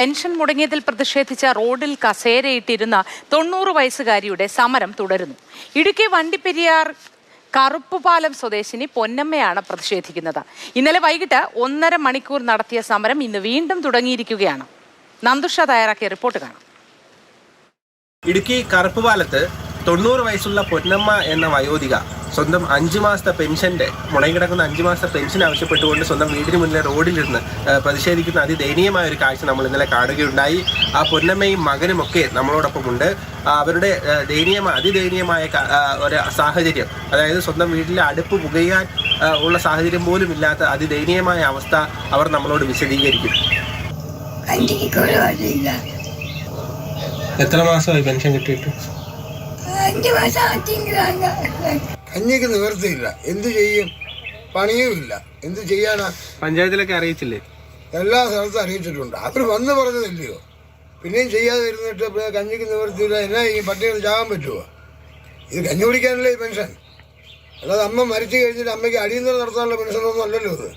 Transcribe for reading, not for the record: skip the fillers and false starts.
Pension മുടങ്ങിയതിൽ പ്രതിഷേധിച്ച റോഡിൽ കസേരയിട്ടിരുന്ന 90 വയസ്സുകാരിയുടെ സമരം തുടരുന്നു. ഇടുക്കി വണ്ടിപ്പെരിയാർ കറുപ്പുപാലം സ്വദേശിനി പൊന്നമ്മയാണ് പ്രതിഷേധിക്കുന്നത്. ഇന്നലെ വൈകിട്ട് 1.5 മണിക്കൂർ നടത്തിയ സമരം ഇന്ന് വീണ്ടും തുടങ്ങിയിരിക്കുകയാണ്. നന്ദുഷ തയ്യാറാക്കിയ റിപ്പോർട്ട് കാണാം. ഇടുക്കി കറുപ്പുപാലത്ത് 90 വയസ്സുള്ള പൊന്നമ്മ എന്ന വയോധിക സ്വന്തം 5 മാസത്തെ പെൻഷന്റെ മുടങ്ങിക്കിടക്കുന്ന 5 മാസത്തെ പെൻഷൻ ആവശ്യപ്പെട്ടുകൊണ്ട് സ്വന്തം വീടിന് മുന്നിലെ റോഡിലിരുന്ന് പ്രതിഷേധിക്കുന്ന അതിദയനീയമായ ഒരു കാഴ്ച നമ്മൾ ഇന്നലെ കാണുകയുണ്ടായി. ആ പൊന്നമ്മയും മകനുമൊക്കെ നമ്മളോടൊപ്പമുണ്ട്. അവരുടെ അതിദയനീയമായ ഒരു സാഹചര്യം, അതായത് സ്വന്തം വീട്ടിലെ അടുപ്പ് പുകയാൻ ഉള്ള സാഹചര്യം പോലും ഇല്ലാത്ത അതിദയനീയമായ അവസ്ഥ അവർ നമ്മളോട് വിശദീകരിക്കും. എത്ര മാസമായി പെൻഷൻ കിട്ടിയിട്ട്? കഞ്ഞിക്ക് നിവർത്തിയില്ല. എന്ത് ചെയ്യും? പണിയുമില്ല. എന്ത് ചെയ്യാനാ? പഞ്ചായത്തിലൊക്കെ അറിയിച്ചില്ലേ? എല്ലാ സ്ഥലത്തും അറിയിച്ചിട്ടുണ്ട്. അവർ വന്ന് പറഞ്ഞതില്ലയോ? പിന്നെയും ചെയ്യാതെ ഇരുന്നിട്ട് കഞ്ഞിക്ക് നിവർത്തിയില്ല. എന്നാ ഈ പട്ടികൾ ചാകാൻ പറ്റുമോ? ഇത് കഞ്ഞി കുടിക്കാനല്ലേ ഈ പെൻഷൻ. അല്ലാതെ അമ്മ മരിച്ചു കഴിഞ്ഞിട്ട് അമ്മയ്ക്ക് അടിയന്തരം നടത്താനുള്ള പെൻഷനൊന്നും അല്ലല്ലോ ഇത്.